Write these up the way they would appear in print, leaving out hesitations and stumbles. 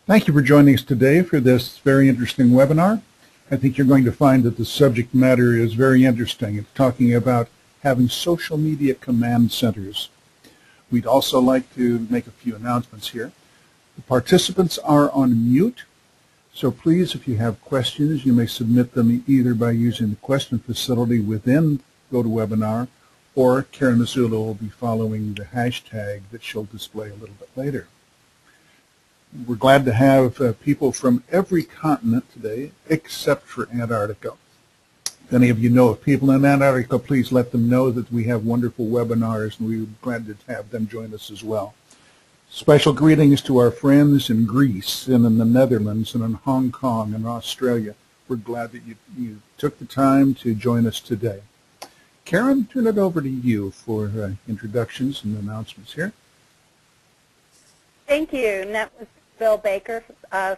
Thank you for joining us today for this very interesting webinar. I think you're going to find that the subject matter is very interesting. It's talking about having social media command centers. We'd also like to make a few announcements here. The participants are on mute, so please, if you have questions, you may submit them either by using the question facility within GoToWebinar, or Karen Missoula will be following the hashtag that she'll display a little bit later. We're glad to have people from every continent today, except for Antarctica. If any of you know of people in Antarctica, please let them know that we have wonderful webinars, and we're glad to have them join us as well. Special greetings to our friends in Greece and in the Netherlands and in Hong Kong and Australia. We're glad that you took the time to join us today. Karen, turn it over to you for introductions and announcements here. Thank you. And that was Bill Baker.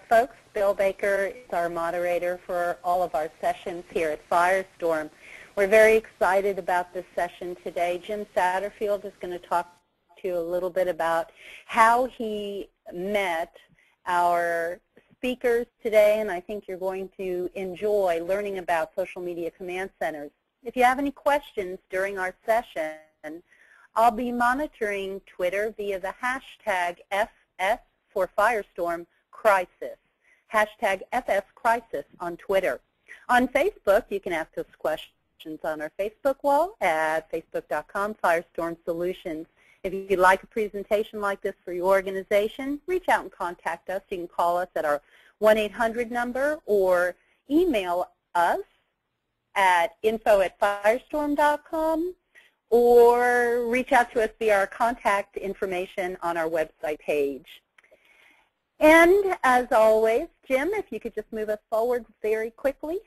Folks, Bill Baker is our moderator for all of our sessions here at Firestorm. We're very excited about this session today. Jim Satterfield is going to talk to you a little bit about how he met our speakers today, and I think you're going to enjoy learning about social media command centers. If you have any questions during our session, I'll be monitoring Twitter via the hashtag FS for Firestorm Crisis, hashtag FS Crisis on Twitter. On Facebook, you can ask us questions on our Facebook wall at facebook.com/Firestorm Solutions. If you'd like a presentation like this for your organization, reach out and contact us. You can call us at our 1-800 number or email us at info@firestorm.com or reach out to us via our contact information on our website page. And as always, Jim, if you could just move us forward very quickly.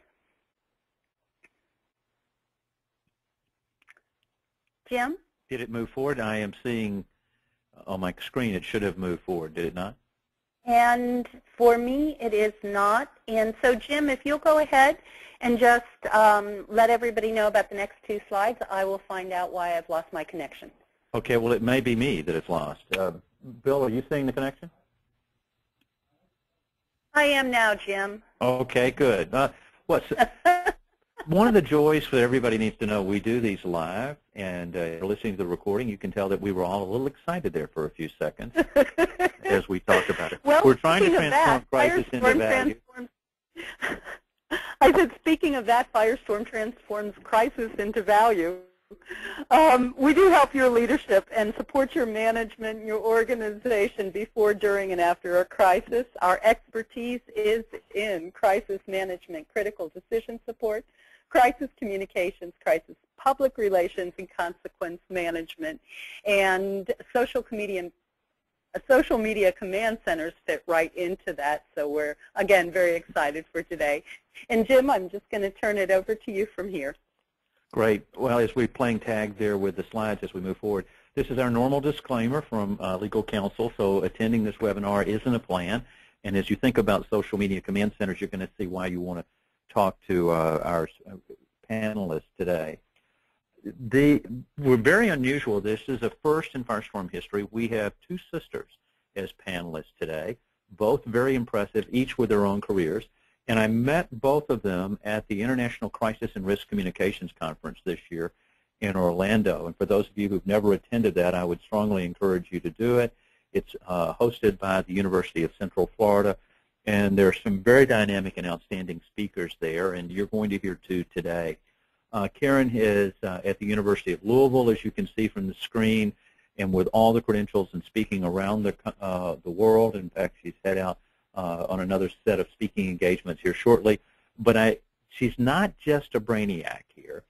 Jim? Did it move forward? I am seeing on my screen it should have moved forward. Did it not? And for me, it is not. And so, Jim, if you'll go ahead and just let everybody know about the next two slides, I will find out why I've lost my connection. Okay, well, it may be me that it's lost. Bill, are you seeing the connection? I am now, Jim. Okay, good. One of the joys that everybody needs to know, we do these live, and listening to the recording, you can tell that we were all a little excited there for a few seconds as we talked about it. Well, we're trying to transform crisis into value. I said, speaking of that, Firestorm transforms crisis into value. We do help your leadership and support your management and your organization before, during, and after a crisis. Our expertise is in crisis management, critical decision support, crisis communications, crisis public relations, and consequence management. And social media command centers fit right into that, so we're, again, very excited for today. And Jim, I'm just going to turn it over to you from here. Great. Well, as we're playing tag there with the slides as we move forward, this is our normal disclaimer from legal counsel, so attending this webinar isn't a plan. And as you think about social media command centers, you're going to see why you want to talk to our panelists today. We're very unusual. This is a first in Firestorm history. We have two sisters as panelists today, both very impressive, each with their own careers. And I met both of them at the International Crisis and Risk Communications Conference this year in Orlando. And for those of you who've never attended that, I would strongly encourage you to do it. It's hosted by the University of Central Florida. And there are some very dynamic and outstanding speakers there, and you're going to hear two today. Karen is at the University of Louisville, as you can see from the screen, and with all the credentials and speaking around the world. In fact, she's head out on another set of speaking engagements here shortly. But she's not just a brainiac here.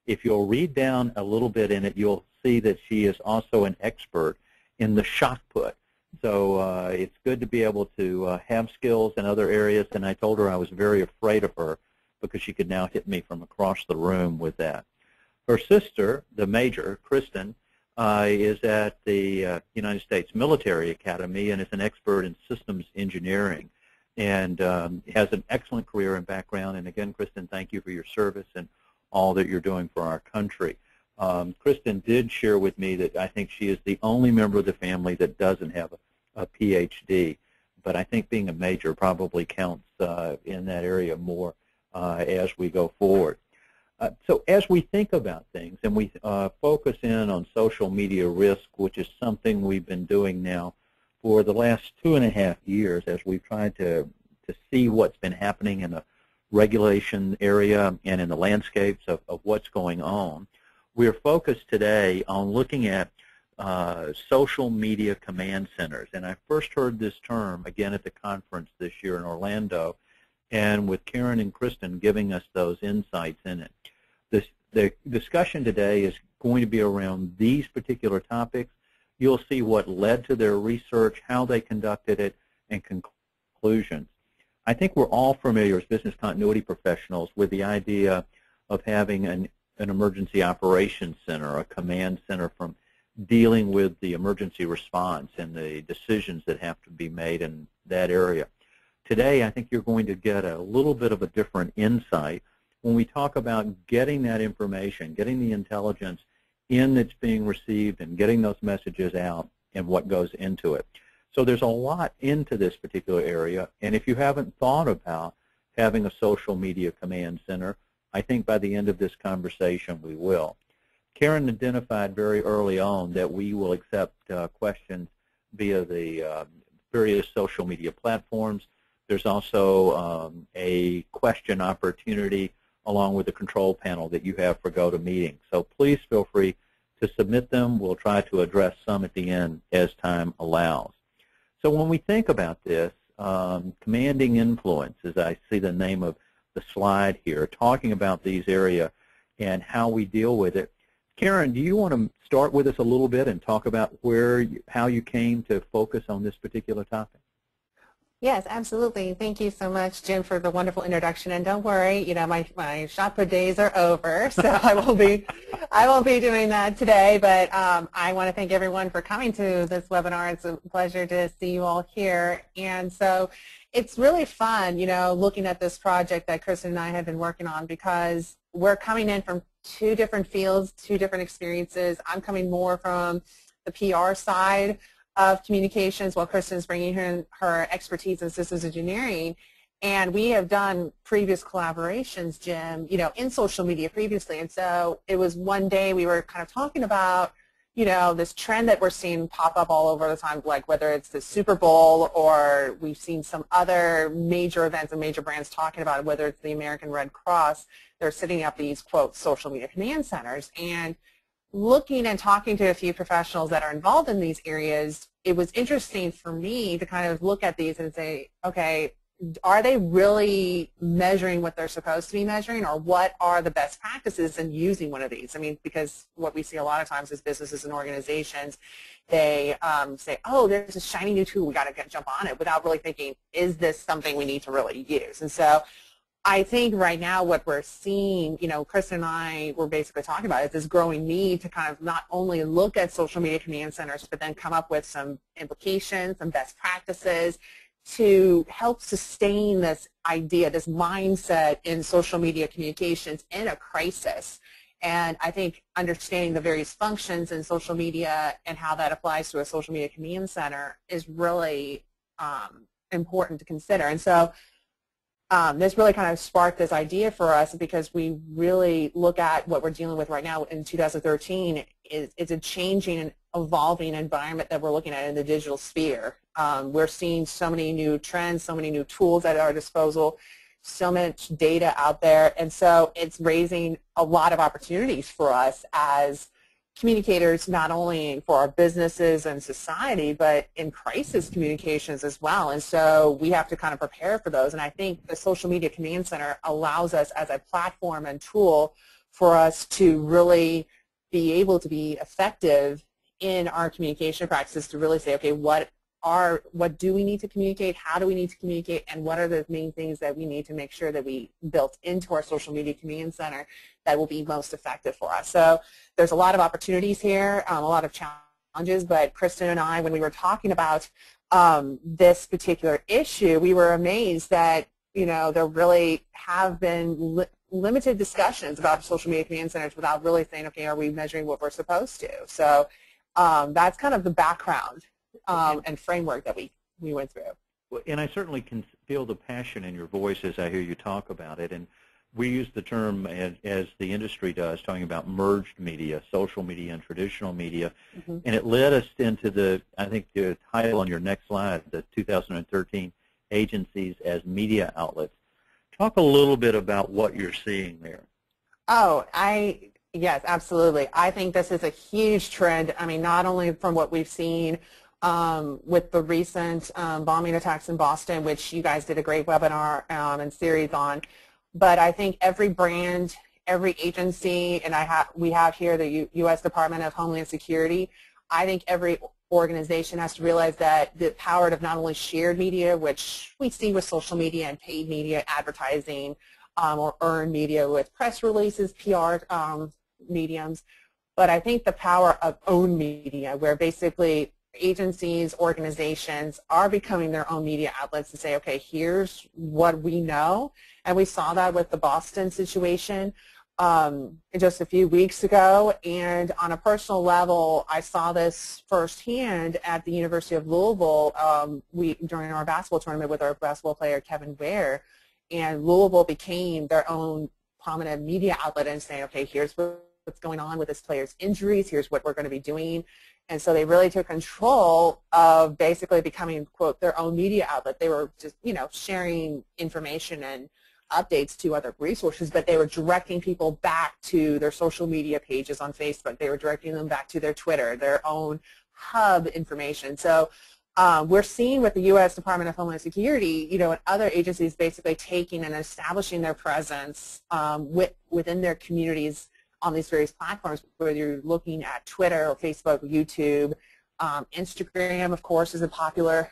If you'll read down a little bit in it, you'll see that she is also an expert in the shot put. So it's good to be able to have skills in other areas, and I told her I was very afraid of her because she could now hit me from across the room with that. Her sister, the major, Kristin, is at the United States Military Academy and is an expert in systems engineering and has an excellent career and background. And again, Kristin, thank you for your service and all that you're doing for our country. Kristin did share with me that I think she is the only member of the family that doesn't have a PhD, but I think being a major probably counts in that area more as we go forward. So as we think about things and we focus in on social media risk, which is something we've been doing now for the last 2.5 years as we've tried to see what's been happening in the regulation area and in the landscapes of what's going on, we're focused today on looking at social media command centers. And I first heard this term again at the conference this year in Orlando, and with Karen and Kristin giving us those insights in it. The discussion today is going to be around these particular topics. You'll see what led to their research, how they conducted it, and conclusions. I think we're all familiar as business continuity professionals with the idea of having an emergency operations center, a command center from dealing with the emergency response and the decisions that have to be made in that area. Today, I think you're going to get a little bit of a different insight when we talk about getting that information, getting the intelligence in that's being received and getting those messages out and what goes into it. So there's a lot into this particular area, and if you haven't thought about having a social media command center, I think by the end of this conversation we will. Karen identified very early on that we will accept questions via the various social media platforms. There's also a question opportunity along with the control panel that you have for GoToMeeting. So please feel free to submit them. We'll try to address some at the end as time allows. So when we think about this, commanding influence, as I see the name of the slide here, talking about these areas and how we deal with it. Karen, do you want to start with us a little bit and talk about how you came to focus on this particular topic? Yes, absolutely. Thank you so much, Jim, for the wonderful introduction. And don't worry, you know, my shot put days are over, so I won't be doing that today. But I want to thank everyone for coming to this webinar. It's a pleasure to see you all here. And so it's really fun, you know, looking at this project that Kristin and I have been working on, because we're coming in from two different fields, two different experiences. I'm coming more from the PR side of communications, while Kristin is bringing her expertise in systems engineering. And we have done previous collaborations, Jim, you know, in social media previously. And so it was one day we were kind of talking about, you know, this trend that we're seeing pop up all over the time, like whether it's the Super Bowl or we've seen some other major events and major brands talking about it, whether it's the American Red Cross, they're setting up these, quote, social media command centers. And looking and talking to a few professionals that are involved in these areas, it was interesting for me to kind of look at these and say, okay, are they really measuring what they're supposed to be measuring, or what are the best practices in using one of these? I mean, because what we see a lot of times is businesses and organizations, they say, oh, there's a shiny new tool, we got to jump on it, without really thinking, is this something we need to really use? And so I think right now what we're seeing, you know, Kristin and I were basically talking about is this growing need to kind of not only look at social media command centers, but then come up with some implications, some best practices to help sustain this idea, this mindset in social media communications in a crisis. And I think understanding the various functions in social media and how that applies to a social media command center is really important to consider. And so this really kind of sparked this idea for us, because we really look at what we're dealing with right now in 2013. It's a changing and evolving environment that we're looking at in the digital sphere. We're seeing so many new trends, so many new tools at our disposal, so much data out there, and so it's raising a lot of opportunities for us as communicators, not only for our businesses and society, but in crisis communications as well. And so we have to kind of prepare for those. And I think the Social Media Command Center allows us as a platform and tool for us to really be able to be effective in our communication practices, to really say, okay, what do we need to communicate, how do we need to communicate, and what are the main things that we need to make sure that we built into our Social Media Command Center that will be most effective for us. So there's a lot of opportunities here, a lot of challenges, but Kristin and I, when we were talking about this particular issue, we were amazed that, you know, there really have been limited discussions about social media command centers without really saying, okay, are we measuring what we're supposed to? So that's kind of the background and framework that we went through. Well, and I certainly can feel the passion in your voice as I hear you talk about it. And we use the term, as the industry does, talking about merged media, social media and traditional media. Mm-hmm. And it led us into the, I think the title on your next slide, the 2013 Agencies as Media Outlets. Talk a little bit about what you're seeing there. Oh, yes, absolutely. I think this is a huge trend. I mean, not only from what we've seen with the recent bombing attacks in Boston, which you guys did a great webinar and series on, but I think every brand, every agency, and we have here the U.S. Department of Homeland Security. I think every organization has to realize that the power of not only shared media, which we see with social media and paid media advertising, or earned media with press releases, PR mediums, but I think the power of owned media, where basically agencies, organizations are becoming their own media outlets to say, okay, here's what we know. And we saw that with the Boston situation just a few weeks ago. And on a personal level, I saw this firsthand at the University of Louisville during our basketball tournament with our basketball player, Kevin Ware. And Louisville became their own prominent media outlet and saying, okay, here's what's going on with this player's injuries, here's what we're going to be doing. And so they really took control of basically becoming, quote, their own media outlet. They were just, sharing information and updates to other resources, but they were directing people back to their social media pages on Facebook. They were directing them back to their Twitter, their own hub information. So we're seeing with the U.S. Department of Homeland Security, and other agencies basically taking and establishing their presence within their communities on these various platforms, whether you're looking at Twitter or Facebook, YouTube. Instagram, of course, is a popular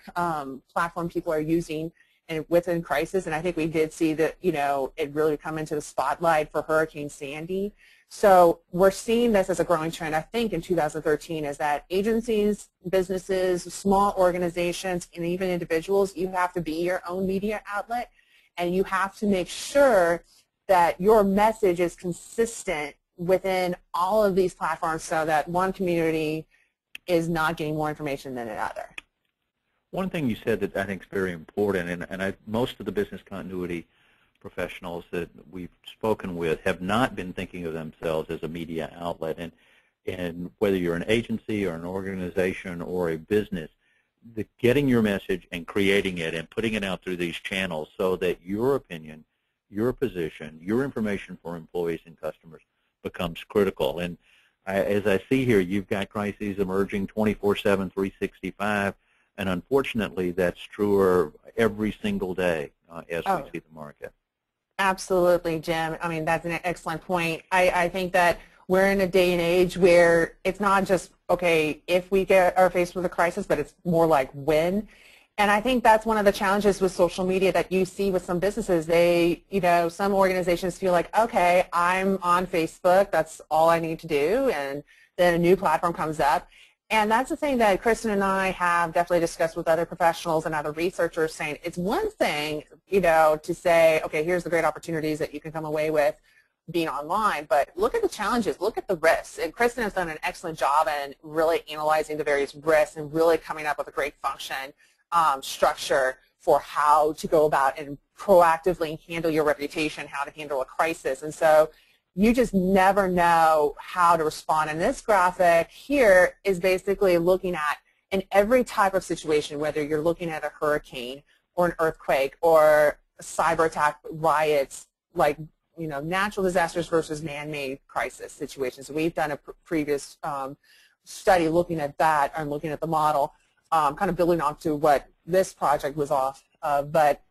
platform people are using and within crisis, and I think we did see that, it really come into the spotlight for Hurricane Sandy. So we're seeing this as a growing trend, I think, in 2013, is that agencies, businesses, small organizations, and even individuals, you have to be your own media outlet, and you have to make sure that your message is consistent within all of these platforms so that one community is not getting more information than another. One thing you said that I think is very important, and most of the business continuity professionals that we've spoken with have not been thinking of themselves as a media outlet. And whether you're an agency or an organization or a business, getting your message and creating it and putting it out through these channels so that your opinion, your position, your information for employees and customers becomes critical. And as I see here, you've got crises emerging 24/7, 365, and unfortunately that's truer every single day as we see the market. Absolutely, Jim. I mean, that's an excellent point. I think that we're in a day and age where it's not just, okay, if we are faced with a crisis, but it's more like when. And I think that's one of the challenges with social media that you see with some businesses. They, some organizations feel like, okay, I'm on Facebook, that's all I need to do, and then a new platform comes up. And that's the thing that Kristin and I have definitely discussed with other professionals and other researchers, saying it's one thing, to say, okay, here's the great opportunities that you can come away with being online, but look at the challenges, look at the risks. And Kristin has done an excellent job in really analyzing the various risks and really coming up with a great function structure for how to go about and proactively handle your reputation, how to handle a crisis. And so you just never know how to respond. And this graphic here is basically looking at, in every type of situation, whether you're looking at a hurricane or an earthquake or a cyber attack, riots, like natural disasters versus man-made crisis situations. So we've done a previous study looking at that and looking at the model, kind of building off to what this project was off of. But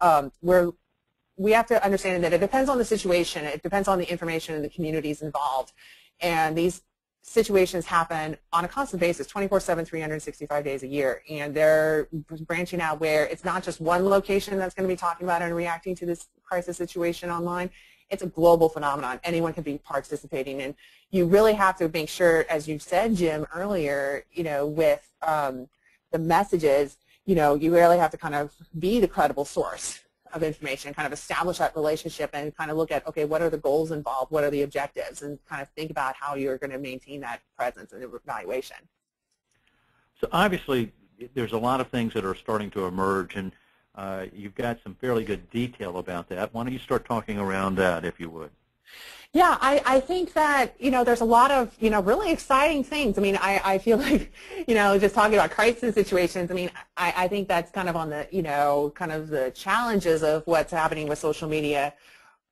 we have to understand that it depends on the situation, it depends on the information and the communities involved. And these situations happen on a constant basis, 24/7, 365 days a year. And they're branching out where it's not just one location that's going to be talking about and reacting to this crisis situation online. It's a global phenomenon. Anyone can be participating. And you really have to make sure, as you said, Jim, earlier, with the messages, you really have to kind of be the credible source of information, kind of establish that relationship and kind of look at, okay, what are the goals involved, what are the objectives, and kind of think about how you're going to maintain that presence and evaluation. So obviously there's a lot of things that are starting to emerge, and You've got some fairly good detail about that. Why don't you start talking around that, if you would? Yeah, I think that, there's a lot of, really exciting things. I mean, I feel like, just talking about crisis situations, I mean, I think that's kind of on the, kind of the challenges of what's happening with social media.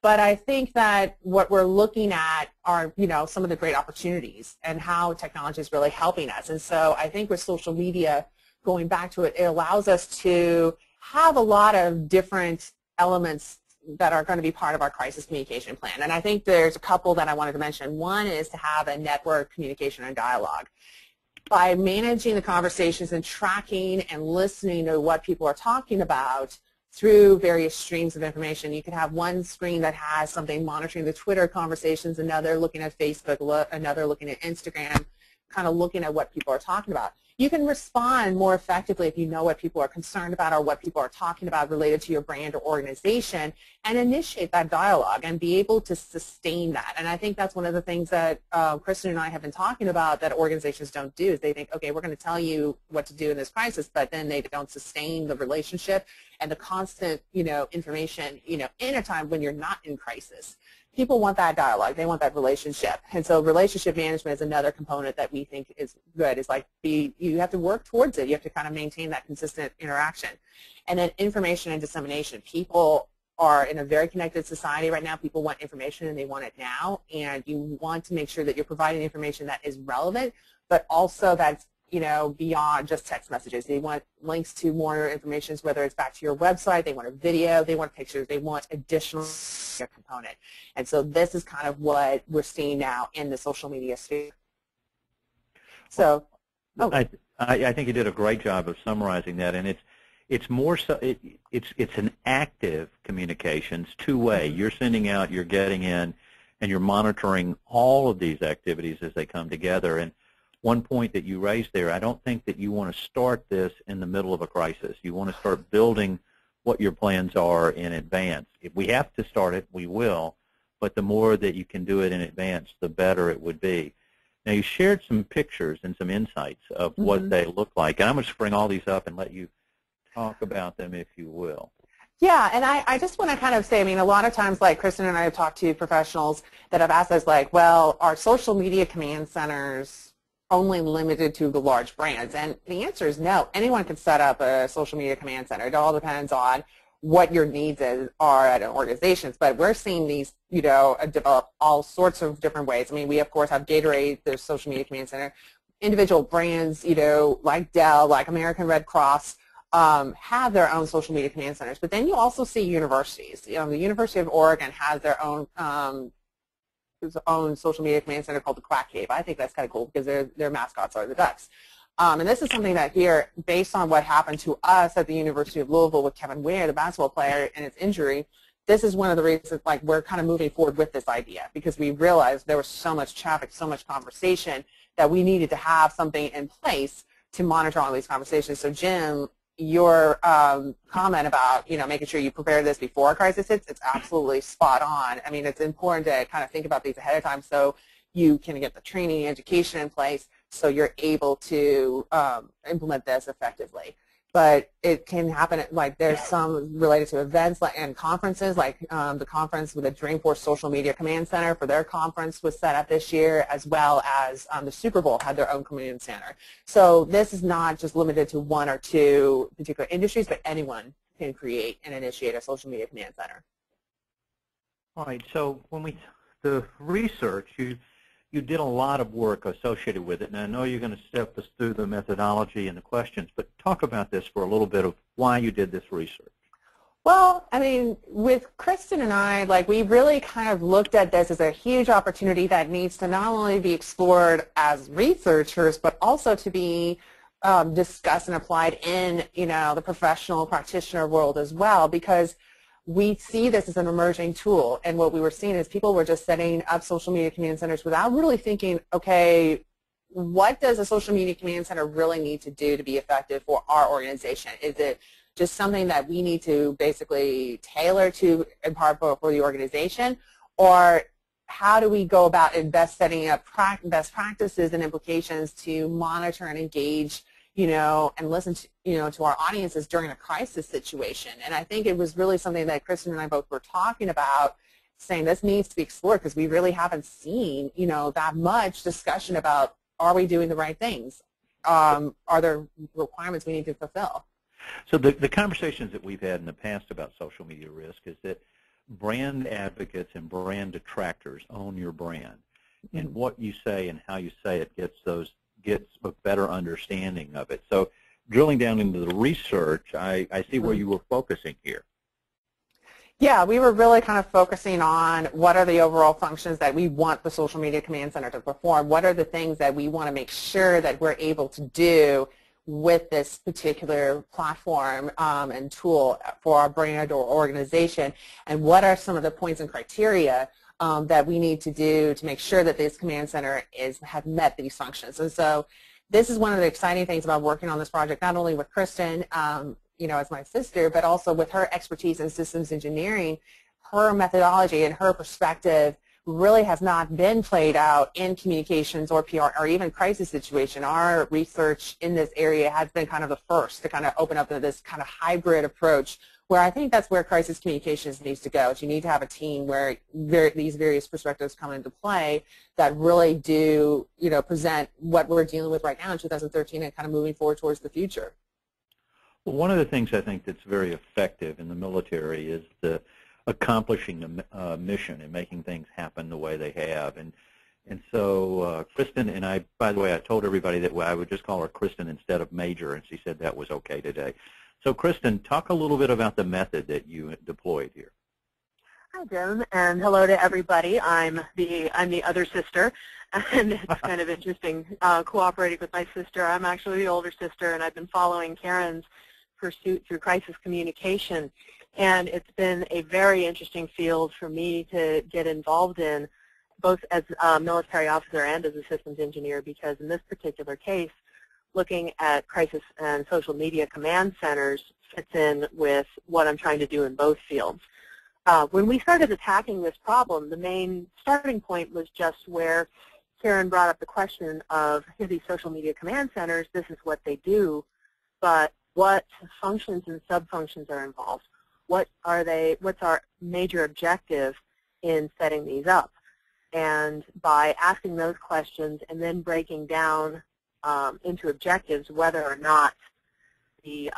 But I think that what we're looking at are, some of the great opportunities and how technology is really helping us. And so I think with social media, going back to it, it allows us to have a lot of different elements that are going to be part of our crisis communication plan. And I think there's a couple that I wanted to mention. One is to have a network communication and dialogue. By managing the conversations and tracking and listening to what people are talking about through various streams of information, you can have one screen that has something monitoring the Twitter conversations, another looking at Facebook, another looking at Instagram, kind of looking at what people are talking about. You can respond more effectively if you know what people are concerned about or what people are talking about related to your brand or organization, and initiate that dialogue and be able to sustain that. And I think that's one of the things that Kristin and I have been talking about that organizations don't do, is they think, okay, we're going to tell you what to do in this crisis, but then they don't sustain the relationship and the constant, information, in a time when you're not in crisis. People want that dialogue. They want that relationship. And so relationship management is another component that we think is good. It's like you have to work towards it. You have to kind of maintain that consistent interaction. And then information and dissemination. People are in a very connected society right now. People want information and they want it now. And you want to make sure that you're providing information that is relevant, but also that's beyond just text messages. They want links to more information, whether it's back to your website, they want a video, they want pictures, they want additional component. And so this is kind of what we're seeing now in the social media sphere. So, I think you did a great job of summarizing that, and it's more so it's an active communications, two-way. You're sending out, you're getting in, and you're monitoring all of these activities as they come together. And one point that you raised there, I don't think that you want to start this in the middle of a crisis. You want to start building what your plans are in advance. If we have to start it, we will, but the more that you can do it in advance, the better it would be. Now, you shared some pictures and some insights of what they look like, and I'm going to bring all these up and let you talk about them, if you will. Yeah, and I just want to kind of say, I mean, a lot of times, like Kristin and I have talked to professionals that have asked us, like, well, are social media command centers only limited to the large brands? And the answer is no. Anyone can set up a social media command center. It all depends on what your needs are at an organization. But we're seeing these, develop all sorts of different ways. I mean, we, of course, have Gatorade, there's social media command center. Individual brands, like Dell, like American Red Cross, have their own social media command centers. But then you also see universities. The University of Oregon has their own social media command center called the Quack Cave. I think that's kind of cool because their mascots are the ducks. And this is something that here, based on what happened to us at the University of Louisville with Kevin Ware, the basketball player, and his injury, this is one of the reasons like we're kind of moving forward with this idea, because we realized there was so much traffic, so much conversation that we needed to have something in place to monitor all these conversations. So Jim, your comment about making sure you prepare this before a crisis hits, it's absolutely spot on. I mean, it's important to kind of think about these ahead of time so you can get the training and education in place so you're able to implement this effectively. But it can happen, like there's some related to events and conferences, like the conference with the Dreamforce Social Media Command Center for their conference was set up this year, as well as the Super Bowl had their own command center. So this is not just limited to one or two particular industries, but anyone can create and initiate a social media command center. All right, so when the research, you did a lot of work associated with it, and I know you're going to step us through the methodology and the questions, but talk about this for a little bit of why you did this research. Well, I mean, with Kristin and I, like we really kind of looked at this as a huge opportunity that needs to not only be explored as researchers, but also to be discussed and applied in, the professional practitioner world as well, because we see this as an emerging tool, and what we were seeing is people were just setting up social media command centers without really thinking, okay, what does a social media command center really need to do to be effective for our organization? Is it just something that we need to basically tailor to in part for the organization, or how do we go about best setting up best practices and implications to monitor and engage and listen to, to our audiences during a crisis situation. And I think it was really something that Kristin and I both were talking about, saying this needs to be explored because we really haven't seen, that much discussion about, are we doing the right things? Are there requirements we need to fulfill? So the conversations that we've had in the past about social media risk is that brand advocates and brand detractors own your brand. And what you say and how you say it gets a better understanding of it. So drilling down into the research, I see where you were focusing here. Yeah, we were really kind of focusing on what are the overall functions that we want the Social Media Command Center to perform. What are the things that we want to make sure that we're able to do with this particular platform and tool for our brand or organization, and what are some of the points and criteria that we need to do to make sure that this command center have met these functions. And so this is one of the exciting things about working on this project, not only with Kristin, as my sister, but also with her expertise in systems engineering. Her methodology and her perspective really has not been played out in communications or PR or even crisis situation. Our research in this area has been kind of the first to kind of open up to this kind of hybrid approach, where I think that's where crisis communications needs to go. You need to have a team where these various perspectives come into play that really do, present what we're dealing with right now in 2013 and kind of moving forward towards the future. Well, one of the things I think that's very effective in the military is the accomplishing the mission and making things happen the way they have. And so Kristin and I, by the way, I told everybody that I would just call her Kristin instead of Major, and she said that was okay today. So Kristin, talk a little bit about the method that you deployed here. Hi, Jim, and hello to everybody. I'm the other sister, and it's kind of interesting cooperating with my sister. I'm actually the older sister, and I've been following Karen's pursuit through crisis communication. And it's been a very interesting field for me to get involved in, both as a military officer and as a systems engineer, because in this particular case, looking at crisis and social media command centers fits in with what I'm trying to do in both fields. When we started attacking this problem, the main starting point was just where Karen brought up the question of, here, these social media command centers, this is what they do, but what functions and sub-functions are involved? What are they? What's our major objective in setting these up? And by asking those questions and then breaking down into objectives whether or not the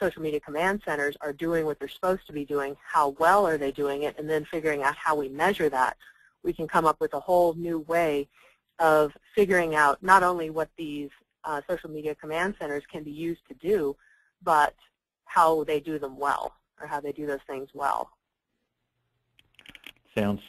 social media command centers are doing what they're supposed to be doing, how well are they doing it, and then figuring out how we measure that, we can come up with a whole new way of figuring out not only what these social media command centers can be used to do, but how they do them well, or how they do those things well. Sounds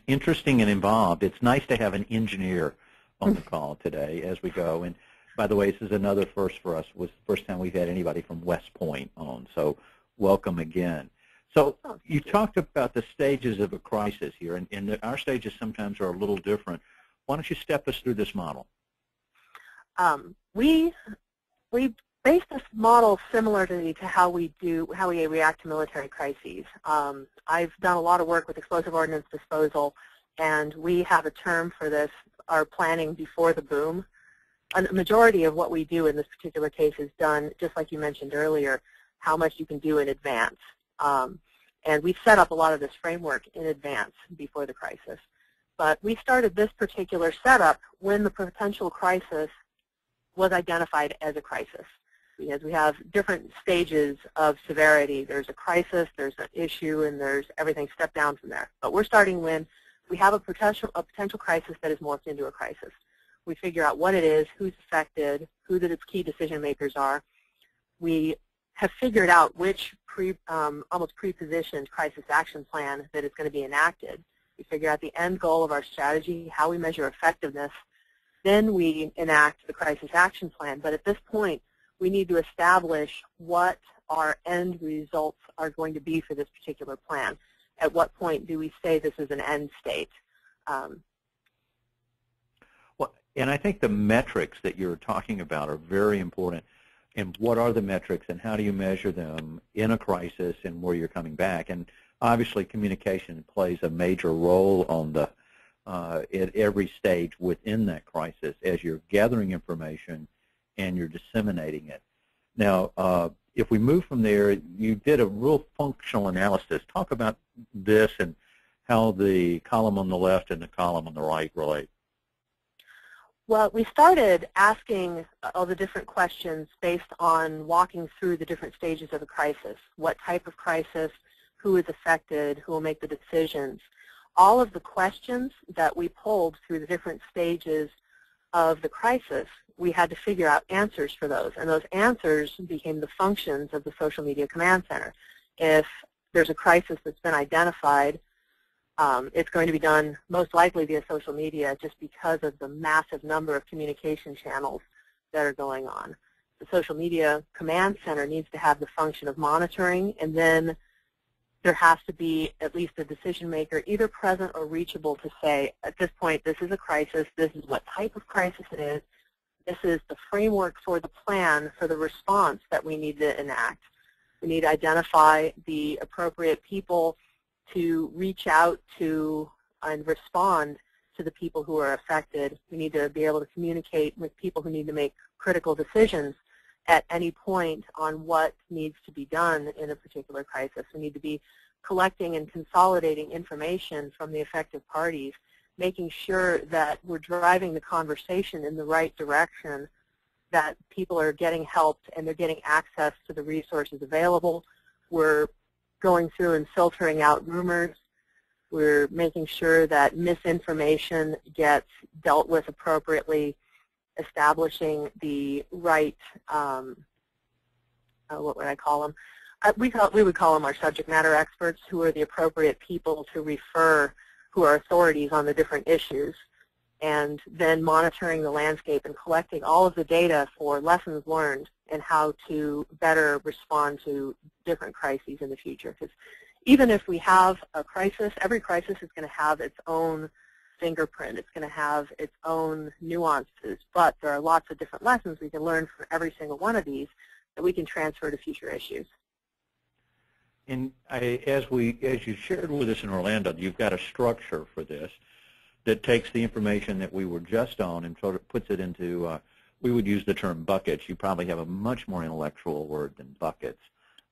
interesting and involved. It's nice to have an engineer on the call today as we go. And by the way, this is another first for us. It was the first time we've had anybody from West Point on, so welcome again. So you talked about the stages of a crisis here, and our stages sometimes are a little different. Why don't you step us through this model? We based this model similarly to how we react to military crises. I've done a lot of work with explosive ordnance disposal, and we have a term for this, our planning before the boom. A majority of what we do in this particular case is done, just like you mentioned earlier, how much you can do in advance. And we set up a lot of this framework in advance before the crisis. But we started this particular setup when the potential crisis was identified as a crisis. Because we have different stages of severity. There's a crisis, there's an issue, and there's everything stepped down from there. But we're starting when we have a potential crisis that is morphed into a crisis. We figure out what it is, who's affected, who the key decision makers are. We have figured out which almost pre-positioned crisis action plan that is going to be enacted. We figure out the end goal of our strategy, how we measure effectiveness. Then we enact the crisis action plan. But at this point, we need to establish what our end results are going to be for this particular plan. At what point do we say this is an end state? Well, and I think the metrics that you're talking about are very important. And what are the metrics, and how do you measure them in a crisis and where you're coming back? And obviously, communication plays a major role on the at every stage within that crisis as you're gathering information and you're disseminating it. Now, if we move from there, you did a real functional analysis. Talk about this and how the column on the left and the column on the right relate. Well, we started asking all the different questions based on walking through the different stages of a crisis. What type of crisis, who is affected, who will make the decisions. All of the questions that we pulled through the different stages of the crisis, we had to figure out answers for those, and those answers became the functions of the Social Media Command Center. If there's a crisis that's been identified, it's going to be done most likely via social media just because of the massive number of communication channels that are going on. The Social Media Command Center needs to have the function of monitoring, and then there has to be at least a decision maker either present or reachable to say, at this point, this is a crisis, this is what type of crisis it is, this is the framework for the plan for the response that we need to enact. We need to identify the appropriate people to reach out to and respond to the people who are affected. We need to be able to communicate with people who need to make critical decisions at any point on what needs to be done in a particular crisis. We need to be collecting and consolidating information from the affected parties, making sure that we're driving the conversation in the right direction, that people are getting helped and they're getting access to the resources available. We're going through and filtering out rumors. We're making sure that misinformation gets dealt with appropriately, establishing the right, what would I call them? We would call them our subject matter experts, who are the appropriate people to refer, who are authorities on the different issues, and then monitoring the landscape and collecting all of the data for lessons learned and how to better respond to different crises in the future. Because even if we have a crisis, every crisis is going to have its own fingerprint. It's going to have its own nuances, but there are lots of different lessons we can learn from every single one of these that we can transfer to future issues. And as you shared with us in Orlando, you've got a structure for this that takes the information that we were just on and sort of puts it into, we would use the term buckets. You probably have a much more intellectual word than buckets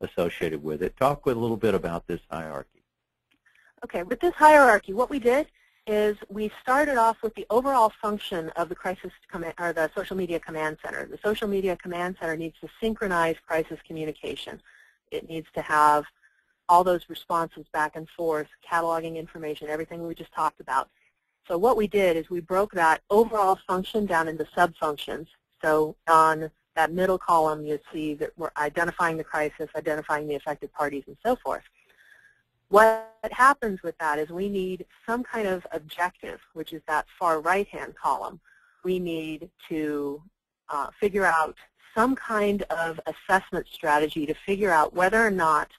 associated with it. Talk a little bit about this hierarchy. Okay, with this hierarchy, what we did is we started off with the overall function of the the Social Media Command Center. The Social Media Command Center needs to synchronize crisis communication. It needs to have all those responses back and forth, cataloging information, everything we just talked about. So what we did is we broke that overall function down into sub-functions. So on that middle column, you see that we're identifying the crisis, identifying the affected parties, and so forth. What happens with that is we need some kind of objective, which is that far right-hand column. We need to figure out some kind of assessment strategy to figure out whether or not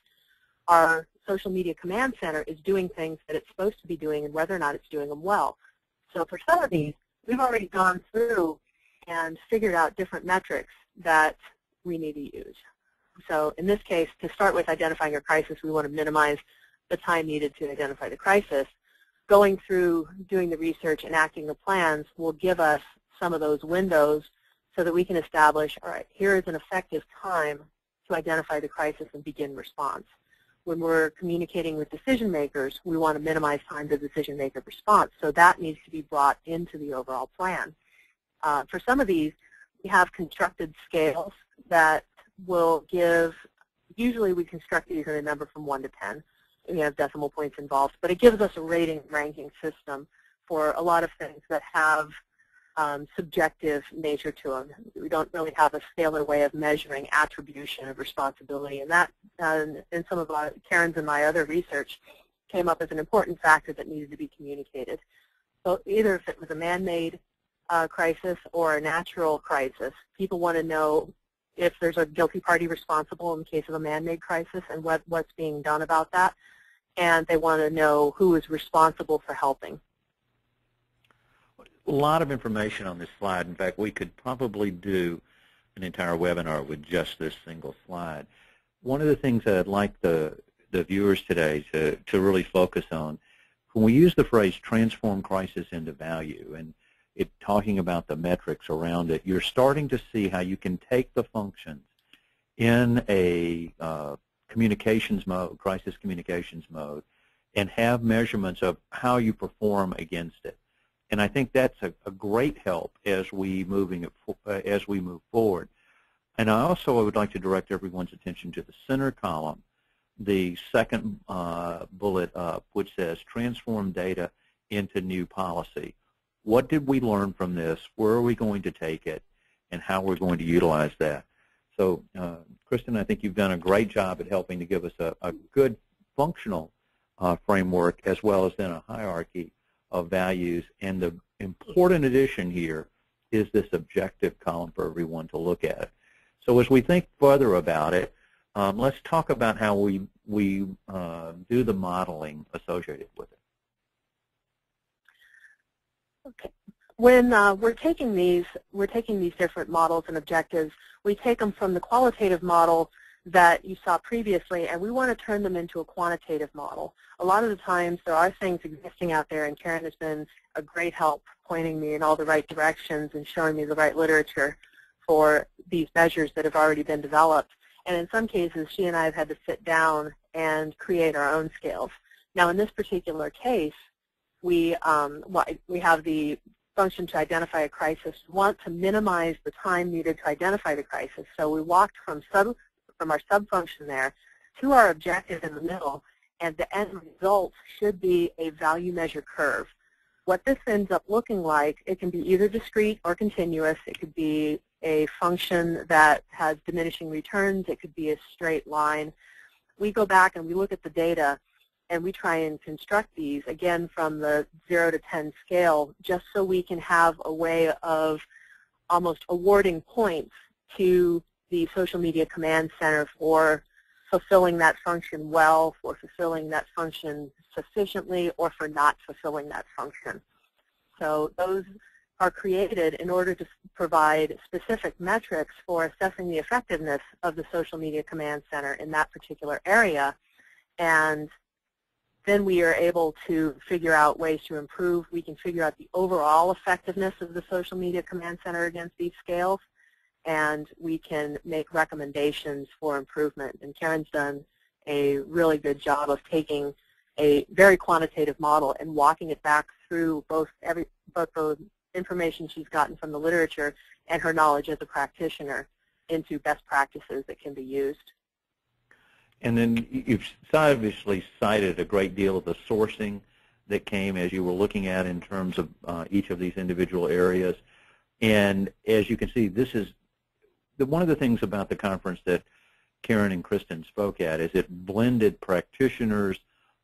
our Social Media Command Center is doing things that it's supposed to be doing and whether or not it's doing them well. So for some of these, we've already gone through and figured out different metrics that we need to use. So in this case, to start with identifying a crisis, we want to minimize the time needed to identify the crisis. Going through, doing the research, and acting the plans will give us some of those windows so that we can establish, all right, here is an effective time to identify the crisis and begin response. When we're communicating with decision makers, we want to minimize time to decision maker response. So that needs to be brought into the overall plan. For some of these, we have constructed scales that will give, usually we construct these in a number from 1 to 10. We have decimal points involved, but it gives us a rating ranking system for a lot of things that have subjective nature to them. We don't really have a scalar way of measuring attribution of responsibility, and that in some of Karen's and my other research came up as an important factor that needed to be communicated. So either if it was a man-made crisis or a natural crisis, people want to know if there's a guilty party responsible in the case of a man-made crisis and what's being done about that, and they want to know who is responsible for helping. A lot of information on this slide. In fact, we could probably do an entire webinar with just this single slide. One of the things that I'd like the viewers today to really focus on, when we use the phrase transform crisis into value, and talking about the metrics around it, you're starting to see how you can take the functions in a communications mode, crisis communications mode, and have measurements of how you perform against it. And I think that's a great help as we move forward. And I also would like to direct everyone's attention to the center column, the second bullet up, which says transform data into new policy. What did we learn from this? Where are we going to take it? And how we're going to utilize that? So, Kristin, I think you've done a great job at helping to give us a good functional framework, as well as then a hierarchy of values. And the important addition here is this objective column for everyone to look at. So as we think further about it, let's talk about how we do the modeling associated with it. Okay. When we're taking these different models and objectives, we take them from the qualitative model that you saw previously, and we want to turn them into a quantitative model. A lot of the times there are things existing out there, and Karen has been a great help pointing me in all the right directions and showing me the right literature for these measures that have already been developed. And in some cases, she and I have had to sit down and create our own scales. Now, in this particular case, we have the function to identify a crisis. We want to minimize the time needed to identify the crisis. So we walked from our sub-function there to our objective in the middle, and the end result should be a value measure curve. What this ends up looking like, it can be either discrete or continuous. It could be a function that has diminishing returns. It could be a straight line. We go back and we look at the data, and we try and construct these, again, from the 0 to 10 scale, just so we can have a way of almost awarding points to the social media command center for fulfilling that function well, for fulfilling that function sufficiently, or for not fulfilling that function. So those are created in order to provide specific metrics for assessing the effectiveness of the social media command center in that particular area. And then we are able to figure out ways to improve. We can figure out the overall effectiveness of the social media command center against these scales, and we can make recommendations for improvement. And Karen's done a really good job of taking a very quantitative model and walking it back through both the information she's gotten from the literature and her knowledge as a practitioner into best practices that can be used. And then you've obviously cited a great deal of the sourcing that came as you were looking at in terms of each of these individual areas. And as you can see, this is one of the things about the conference that Karen and Kristin spoke at is it blended practitioners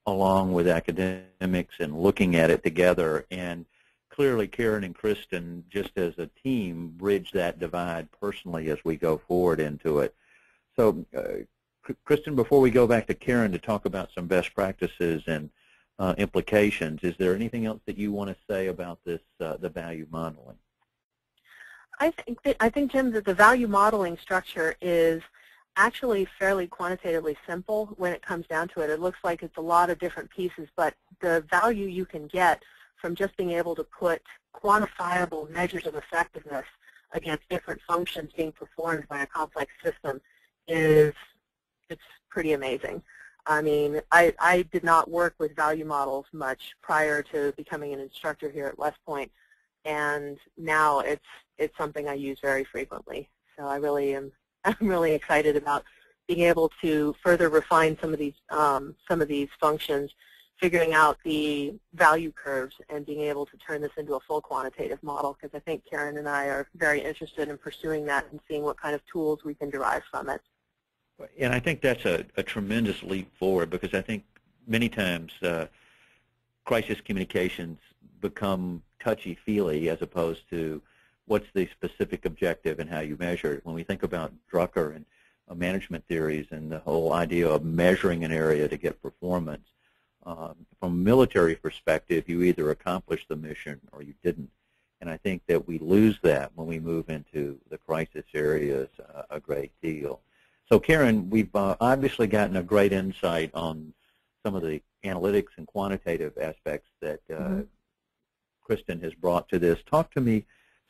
along with academics and looking at it together. And clearly Karen and Kristin, just as a team, bridge that divide personally as we go forward into it. So Kristin, before we go back to Karen to talk about some best practices and implications, is there anything else that you want to say about this, the value modeling? I think, Jim, that the value modeling structure is actually fairly quantitatively simple when it comes down to it. It looks like it's a lot of different pieces, but the value you can get from just being able to put quantifiable measures of effectiveness against different functions being performed by a complex system it's pretty amazing. I mean, I did not work with value models much prior to becoming an instructor here at West Point, and now it's something I use very frequently. So I'm really excited about being able to further refine some of these functions, figuring out the value curves, and being able to turn this into a full quantitative model, because I think Karen and I are very interested in pursuing that and seeing what kind of tools we can derive from it. And I think that's a tremendous leap forward, because I think many times crisis communications become touchy-feely as opposed to what's the specific objective and how you measure it. When we think about Drucker and management theories and the whole idea of measuring an area to get performance, from a military perspective, you either accomplished the mission or you didn't. And I think that we lose that when we move into the crisis areas a great deal. So Karen, we've obviously gotten a great insight on some of the analytics and quantitative aspects that Kristin has brought to this. Talk to me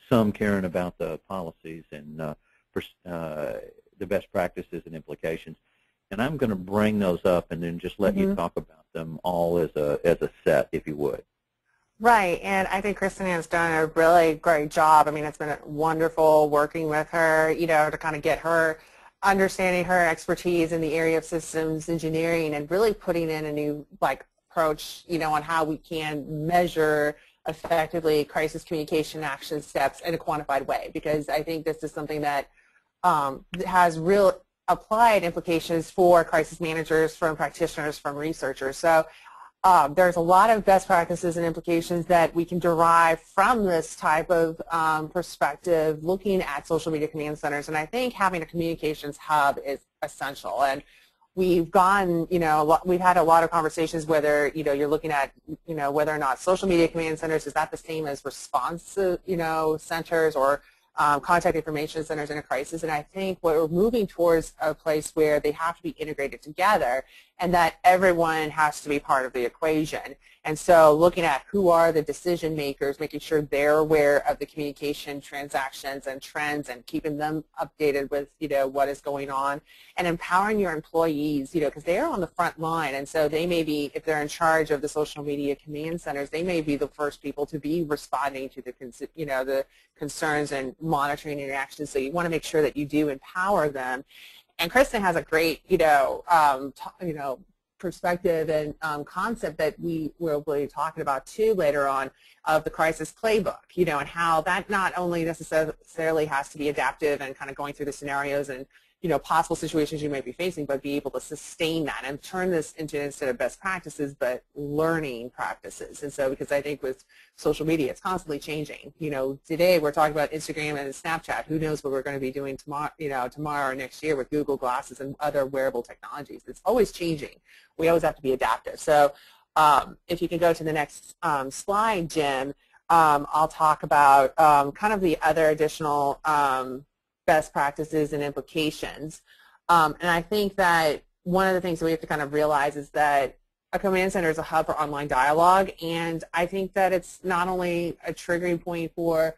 some, Karen, about the policies and the best practices and implications. And I'm going to bring those up and then just let you talk about them all as a set, if you would. Right, and I think Kristin has done a really great job. I mean, it's been wonderful working with her, you know, to kind of get her understanding her expertise in the area of systems engineering and really putting in a new approach, you know, on how we can measure effectively crisis communication action steps in a quantified way, because I think this is something that has real applied implications for crisis managers, from practitioners, from researchers. So there's a lot of best practices and implications that we can derive from this type of perspective, looking at social media command centers. And I think having a communications hub is essential. And we've gone, you know, we've had a lot of conversations whether, you know, you're looking at, you know, whether or not social media command centers, is that the same as response, you know, centers or contact information centers in a crisis. And I think we're moving towards a place where they have to be integrated together and that everyone has to be part of the equation. And so looking at who are the decision makers, making sure they're aware of the communication transactions and trends and keeping them updated with, you know, what is going on, and empowering your employees, you know, because they are on the front line. And so they may be, if they're in charge of the social media command centers, they may be the first people to be responding to the, you know, the concerns and monitoring interactions. So you want to make sure that you do empower them. And Kristin has a great, you know, perspective and concept that we will be talking about too later on, of the crisis playbook, you know, and how that not only necessarily has to be adaptive and kind of going through the scenarios and, you know, possible situations you might be facing, but be able to sustain that and turn this into, instead of best practices, but learning practices. And so, because I think with social media, it's constantly changing. You know, today we're talking about Instagram and Snapchat. Who knows what we're going to be doing tomorrow, you know, tomorrow or next year with Google Glasses and other wearable technologies. It's always changing. We always have to be adaptive. So if you can go to the next slide, Jim, I'll talk about kind of the other additional best practices and implications. And I think that one of the things that we have to kind of realize is that a command center is a hub for online dialogue, and I think that it's not only a triggering point for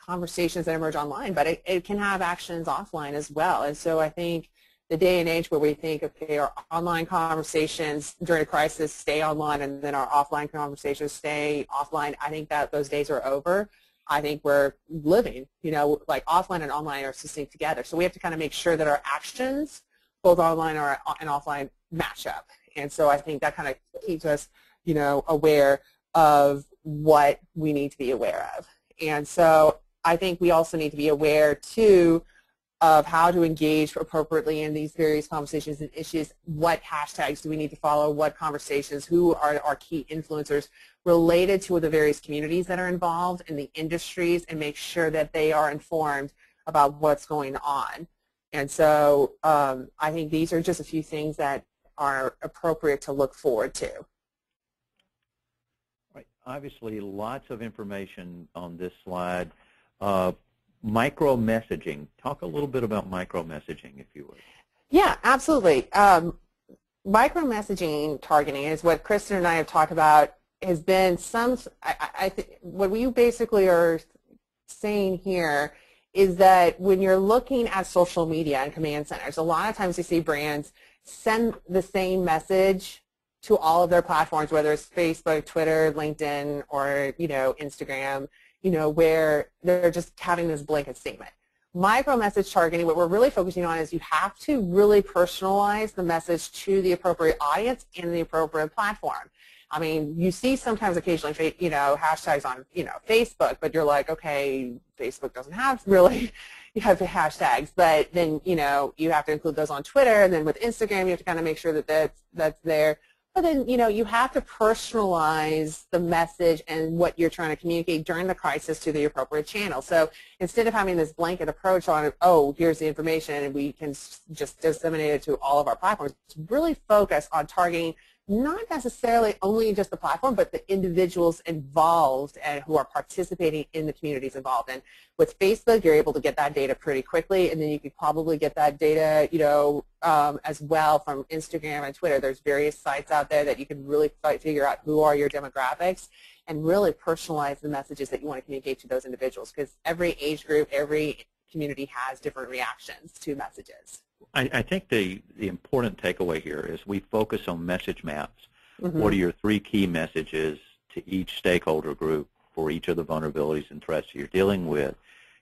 conversations that emerge online, but it can have actions offline as well. And so I think the day and age where we think, okay, our online conversations during a crisis stay online and then our offline conversations stay offline, I think that those days are over. I think we're living, you know, like offline and online are succinct together. So we have to kind of make sure that our actions, both online and offline, match up. And so I think that kind of keeps us, you know, aware of what we need to be aware of. And so I think we also need to be aware, too, of how to engage appropriately in these various conversations and issues. What hashtags do we need to follow? What conversations? Who are our key influencers related to the various communities that are involved in the industries, and make sure that they are informed about what's going on. And so I think these are just a few things that are appropriate to look forward to. Right. Obviously, lots of information on this slide. Micro-messaging. Talk a little bit about micro-messaging, if you would. Yeah, absolutely. Micro-messaging targeting is what Kristin and I have talked about. Has been some, I think what we basically are saying here is that when you're looking at social media and command centers, a lot of times you see brands send the same message to all of their platforms, whether it's Facebook, Twitter, LinkedIn, or, you know, Instagram, you know, where they're just having this blanket statement. Micro-message targeting, what we're really focusing on is you have to really personalize the message to the appropriate audience and the appropriate platform. I mean, you see sometimes occasionally, you know, hashtags on, you know, Facebook, but you're like, okay, Facebook doesn't have really, you have the hashtags, but then, you know, you have to include those on Twitter, and then with Instagram, you have to kind of make sure that that's there. But then, you know, you have to personalize the message and what you're trying to communicate during the crisis to the appropriate channel. So instead of having this blanket approach on, oh, here's the information and we can just disseminate it to all of our platforms, really focus on targeting not necessarily only just the platform, but the individuals involved and who are participating in the communities involved. And with Facebook, you're able to get that data pretty quickly, and then you could probably get that data, as well from Instagram and Twitter. There's various sites out there that you can really figure out who are your demographics and really personalize the messages that you want to communicate to those individuals, because every age group, every community has different reactions to messages. I think the important takeaway here is we focus on message maps. What are your 3 key messages to each stakeholder group for each of the vulnerabilities and threats you're dealing with?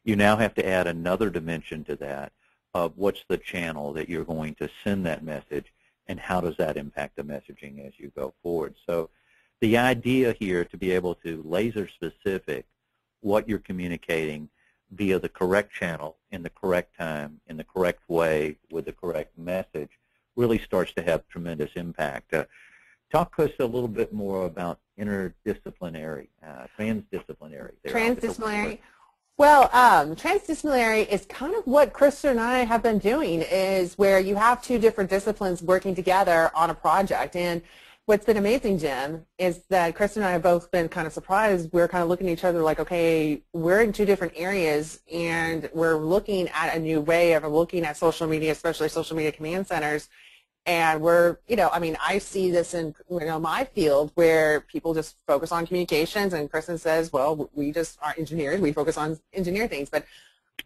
You now have to add another dimension to that of what's the channel that you're going to send that message, and how does that impact the messaging as you go forward. So the idea here to be able to laser specific what you're communicating via the correct channel, in the correct time, in the correct way, with the correct message, really starts to have tremendous impact. Talk to us a little bit more about interdisciplinary, transdisciplinary. Transdisciplinary. Well, transdisciplinary is kind of what Kristin and I have been doing, is where you have 2 different disciplines working together on a project. And what's been amazing, Jim, is that Kristin and I have both been kind of surprised. We're kind of looking at each other like, okay, we're in 2 different areas, and we're looking at a new way of looking at social media, especially social media command centers. And we're, I see this in, my field where people just focus on communications, and Kristin says, well, we just are engineers. We focus on engineer things. But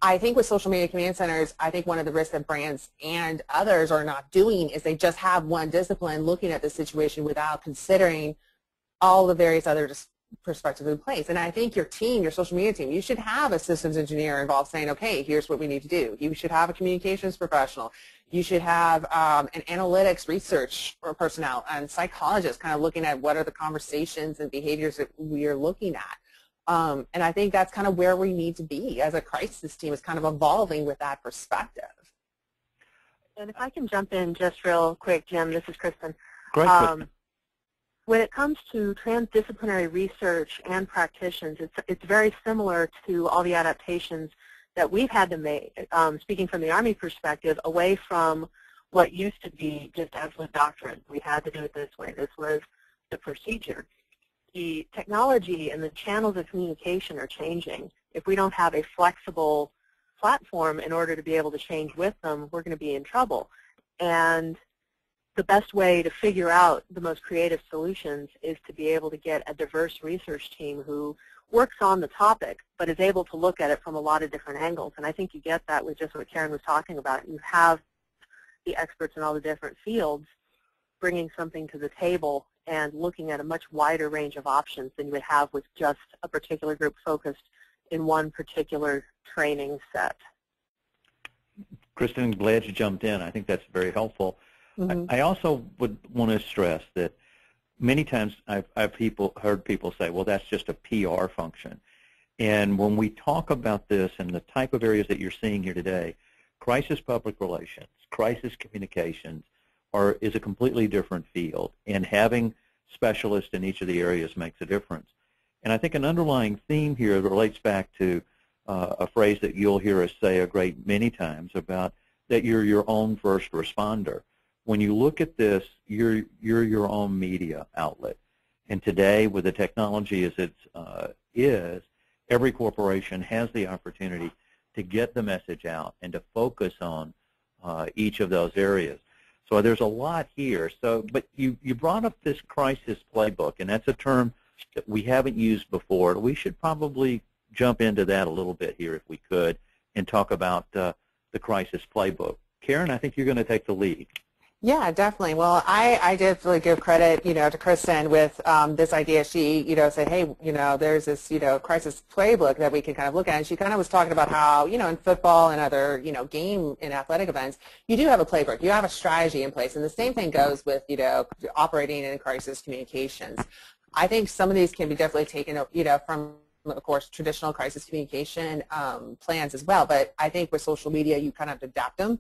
I think with social media command centers, I think one of the risks that brands and others are not doing is they just have one discipline looking at the situation without considering all the various other perspectives in place. And I think your team, your social media team, you should have a systems engineer involved saying, okay, here's what we need to do. You should have a communications professional. You should have an analytics research or personnel and psychologists kind of looking at what are the conversations and behaviors that we are looking at. And I think that's kind of where we need to be as a crisis team, is kind of evolving with that perspective. And if I can jump in just real quick, Jim, this is Kristin. Great, Kristin. When it comes to transdisciplinary research and practitioners, it's very similar to all the adaptations that we've had to make, speaking from the Army perspective, away from what used to be just absolute doctrine. We had to do it this way. This was the procedure. The technology and the channels of communication are changing. If we don't have a flexible platform in order to be able to change with them, we're going to be in trouble. And the best way to figure out the most creative solutions is to be able to get a diverse research team who works on the topic but is able to look at it from a lot of different angles. And I think you get that with just what Karen was talking about. You have the experts in all the different fields bringing something to the table and looking at a much wider range of options than you would have with just a particular group focused in one particular training set. Kristin, glad you jumped in. I think that's very helpful. I also would want to stress that many times I've heard people say, well, that's just a PR function. And when we talk about this and the type of areas that you're seeing here today, crisis public relations, crisis communications is a completely different field. And having specialists in each of the areas makes a difference. And I think an underlying theme here relates back to a phrase that you'll hear us say a great many times about that you're your own first responder. When you look at this, you're your own media outlet. And today, with the technology as it is, every corporation has the opportunity to get the message out and to focus on each of those areas. So there's a lot here. But you brought up this crisis playbook, and that's a term that we haven't used before. We should probably jump into that a little bit here, if we could, and talk about the crisis playbook. Karen, I think you're going to take the lead. Yeah, definitely. Well, I did really give credit, to Kristin with this idea. She, said, hey, there's this, crisis playbook that we can kind of look at. And she kind of was talking about how, in football and other, game and athletic events, you do have a playbook. You have a strategy in place. And the same thing goes with, operating in crisis communications. I think some of these can be definitely taken, from, of course, traditional crisis communication plans as well. But I think with social media, you kind of adapt them.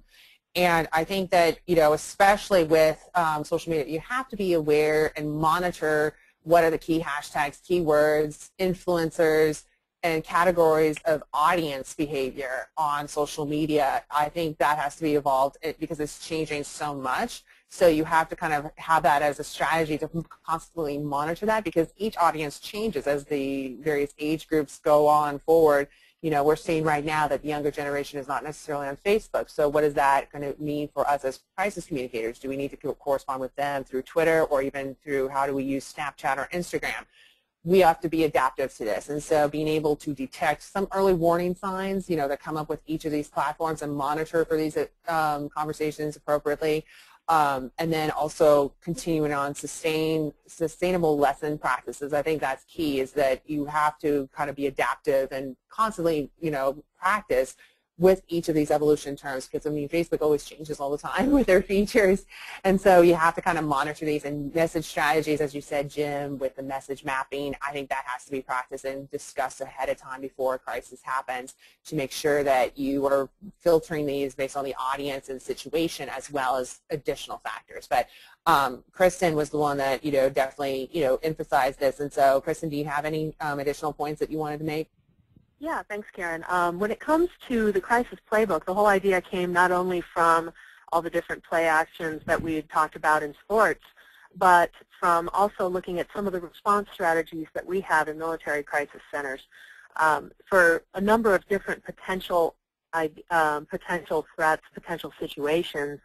And I think that, especially with social media, you have to be aware and monitor what are the key hashtags, keywords, influencers, and categories of audience behavior on social media. I think that has to be evolved because it's changing so much. So you have to kind of have that as a strategy to constantly monitor that, because each audience changes as the various age groups go on forward. You know, we're seeing right now that the younger generation is not necessarily on Facebook. So what is that going to mean for us as crisis communicators? Do we need to correspond with them through Twitter, or even through how do we use Snapchat or Instagram? We have to be adaptive to this. And so being able to detect some early warning signs, you know, that come up with each of these platforms and monitor for these conversations appropriately. And then also continuing on sustainable lesson practices. I think that's key, is that you have to kind of be adaptive and constantly, you know, practice with each of these evolution terms, because I mean Facebook always changes all the time with their features, and so you have to kind of monitor these. And message strategies, as you said, Jim, with the message mapping, I think that has to be practiced and discussed ahead of time before a crisis happens, to make sure that you are filtering these based on the audience and situation as well as additional factors. But Kristin was the one that, you know, definitely, you know, emphasized this. And so Kristin, do you have any additional points that you wanted to make? Yeah, thanks, Karen. When it comes to the crisis playbook, the whole idea came not only from all the different play actions that we had talked about in sports, but from also looking at some of the response strategies that we have in military crisis centers for a number of different potential threats, potential situations.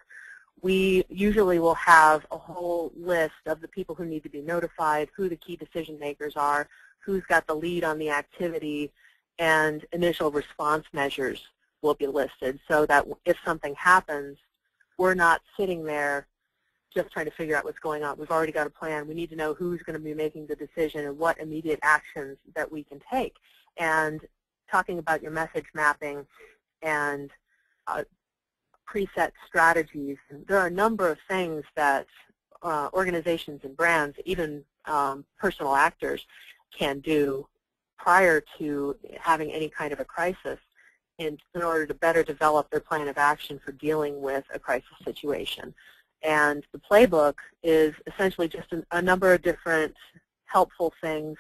We usually will have a whole list of the people who need to be notified, who the key decision makers are, who's got the lead on the activity, and initial response measures will be listed, so that if something happens, we're not sitting there just trying to figure out what's going on. We've already got a plan. We need to know who's going to be making the decision and what immediate actions that we can take. And talking about your message mapping and preset strategies, there are a number of things that organizations and brands, even personal actors, can do prior to having any kind of a crisis in order to better develop their plan of action for dealing with a crisis situation. And the playbook is essentially just a number of different helpful things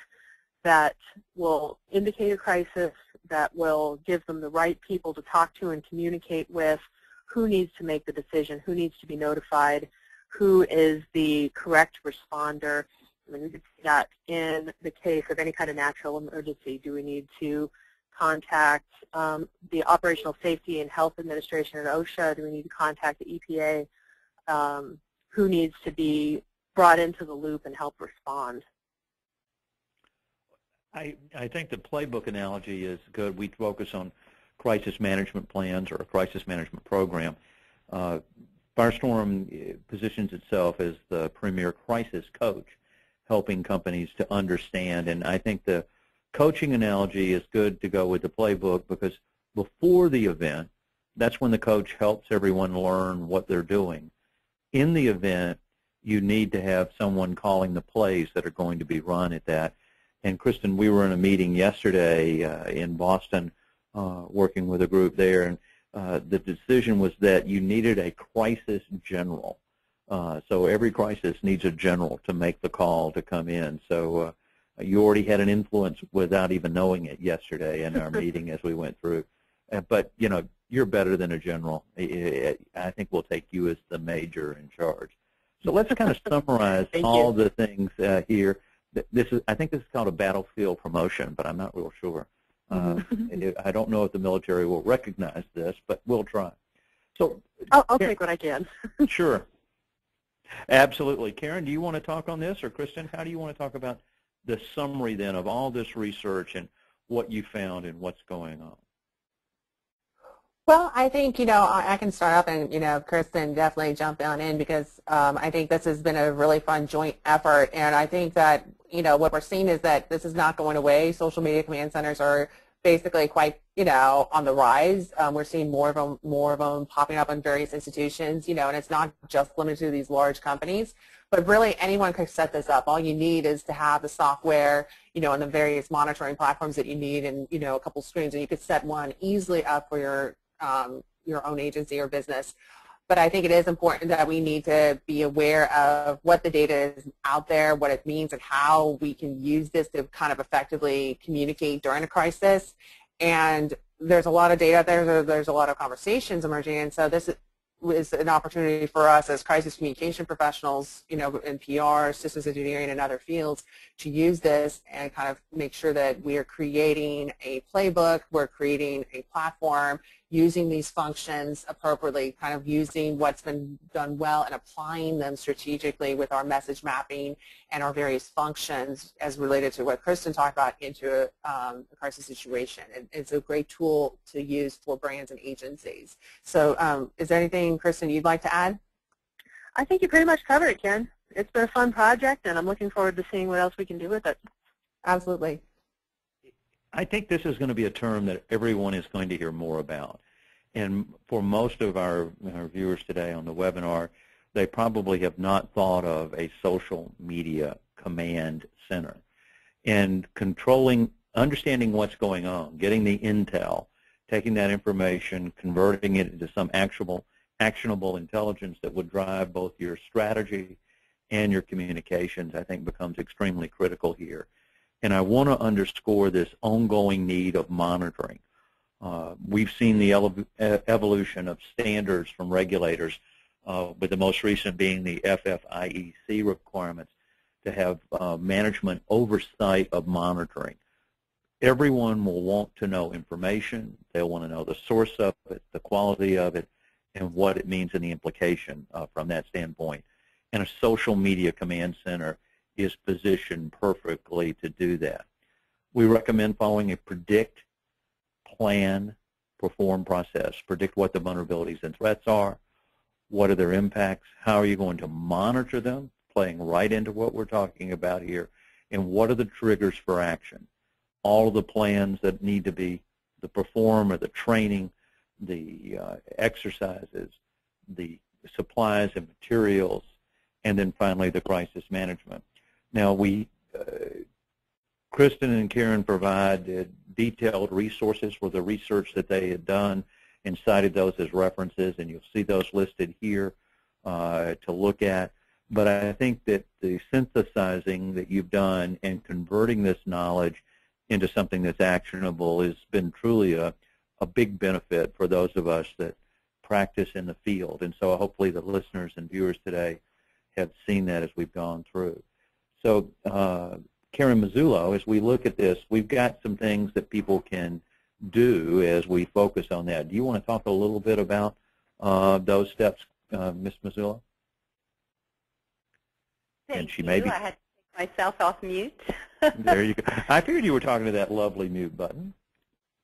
that will indicate a crisis, that will give them the right people to talk to and communicate with, who needs to make the decision, who needs to be notified, who is the correct responder. I mean, we could see that in the case of any kind of natural emergency. Do we need to contact the Operational Safety and Health Administration at OSHA? Do we need to contact the EPA? Who needs to be brought into the loop and help respond? I think the playbook analogy is good. We focus on crisis management plans or a crisis management program. Firestorm positions itself as the premier crisis coach, helping companies to understand. And I think the coaching analogy is good to go with the playbook, because before the event, that's when the coach helps everyone learn what they're doing. In the event, you need to have someone calling the plays that are going to be run at that. And Kristin, we were in a meeting yesterday in Boston working with a group there, and the decision was that you needed a crisis general. So every crisis needs a general to make the call to come in. So you already had an influence without even knowing it yesterday in our meeting as we went through. But, you know, you're better than a general. I think we'll take you as the major in charge. So let's kind of summarize all the things here. I think this is called a battlefield promotion, but I'm not real sure. I don't know if the military will recognize this, but we'll try. So I'll take what I can. Sure. Absolutely. Karen, do you want to talk on this, or Kristin, how do you want to talk about the summary then of all this research and what you found and what's going on? Well, I think, you know, I can start off, and, you know, Kristin, definitely jump on in, because I think this has been a really fun joint effort. And I think that, you know, what we're seeing is that this is not going away. Social media command centers are basically quite, you know, on the rise. We're seeing more of them popping up in various institutions, you know, and it's not just limited to these large companies, but really anyone can set this up. All you need is to have the software, you know, and the various monitoring platforms that you need, and, you know, a couple screens, and you could set one easily up for your own agency or business. But I think it is important that we need to be aware of what the data is out there, what it means, and how we can use this to kind of effectively communicate during a crisis. And there's a lot of data out there. There's a lot of conversations emerging. And so this is an opportunity for us as crisis communication professionals, you know, in PR, systems engineering, and other fields to use this and kind of make sure that we are creating a playbook, we're creating a platform, using these functions appropriately, kind of using what's been done well and applying them strategically with our message mapping and our various functions as related to what Kristin talked about into a crisis situation. It's a great tool to use for brands and agencies. So is there anything, Kristin, you'd like to add? I think you pretty much covered it, Ken. It's been a fun project, and I'm looking forward to seeing what else we can do with it. Absolutely. I think this is going to be a term that everyone is going to hear more about. And for most of our viewers today on the webinar, they probably have not thought of a social media command center. And understanding what's going on, getting the intel, taking that information, converting it into some actionable intelligence that would drive both your strategy and your communications, I think becomes extremely critical here. And I want to underscore this ongoing need of monitoring. We've seen the evolution of standards from regulators, with the most recent being the FFIEC requirements to have management oversight of monitoring. Everyone will want to know information. They'll want to know the source of it, the quality of it, and what it means and the implication from that standpoint. And a social media command center is positioned perfectly to do that. We recommend following a predict, plan, perform process. Predict what the vulnerabilities and threats are, what are their impacts, how are you going to monitor them, playing right into what we're talking about here, and what are the triggers for action. All of the plans that need to be the perform or the training, the exercises, the supplies and materials, and then finally the crisis management. Now Kristin and Karen provided detailed resources for the research that they had done and cited those as references, and you'll see those listed here to look at. But I think that the synthesizing that you've done and converting this knowledge into something that's actionable has been truly a big benefit for those of us that practice in the field. And so hopefully the listeners and viewers today have seen that as we've gone through. So Karen Mazzullo, as we look at this, we've got some things that people can do as we focus on that. Do you want to talk a little bit about those steps, Ms. Mazzullo? Thank you. I had to take myself off mute. There you go. I figured you were talking to that lovely mute button.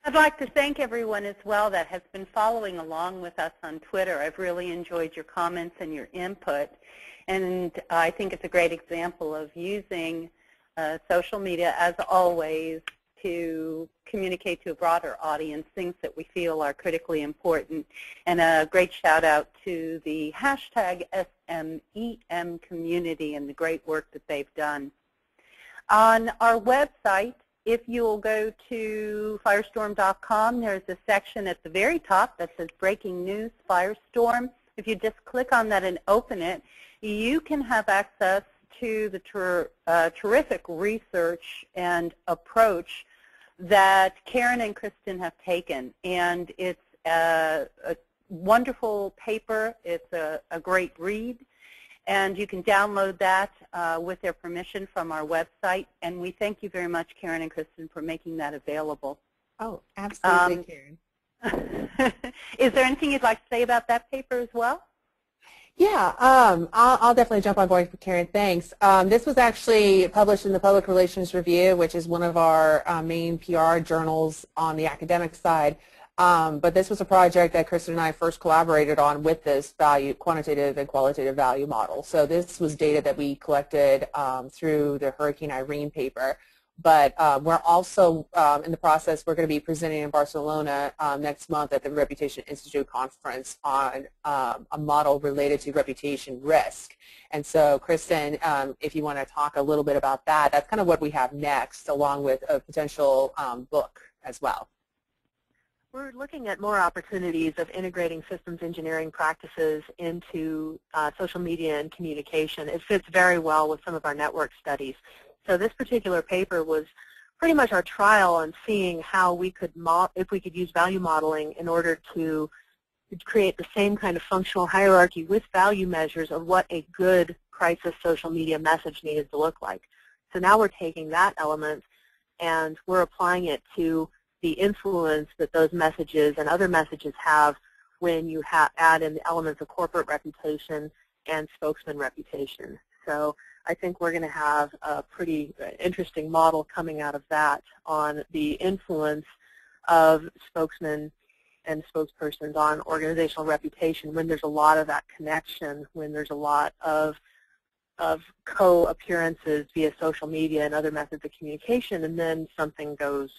I'd like to thank everyone as well that has been following along with us on Twitter. I've really enjoyed your comments and your input, and I think it's a great example of using social media, as always, to communicate to a broader audience things that we feel are critically important. And a great shout out to the hashtag SMEM community and the great work that they've done. On our website, if you'll go to firestorm.com, there's a section at the very top that says Breaking News Firestorm. If you just click on that and open it, you can have access to the terrific research and approach that Karen and Kristin have taken. And it's a wonderful paper. It's a great read. And you can download that with their permission from our website. And we thank you very much, Karen and Kristin, for making that available. Oh, absolutely, Karen. Is there anything you'd like to say about that paper as well? Yeah, I'll definitely jump on board, Karen. Thanks. This was actually published in the Public Relations Review, which is one of our main PR journals on the academic side. But this was a project that Kristin and I first collaborated on with this quantitative and qualitative value model. So this was data that we collected through the Hurricane Irene paper. But we're also in the process, we're going to be presenting in Barcelona next month at the Reputation Institute conference on a model related to reputation risk. And so, Kristin, if you want to talk a little bit about that, that's kind of what we have next, along with a potential book as well. We're looking at more opportunities of integrating systems engineering practices into social media and communication. It fits very well with some of our network studies. So this particular paper was pretty much our trial on seeing how we could, if we could use value modeling in order to create the same kind of functional hierarchy with value measures of what a good crisis social media message needed to look like. So now we're taking that element and we're applying it to the influence that those messages and other messages have when you add in the elements of corporate reputation and spokesman reputation. So I think we're going to have a pretty interesting model coming out of that on the influence of spokesmen and spokespersons on organizational reputation when there's a lot of that connection, when there's a lot of co-appearances via social media and other methods of communication, and then something goes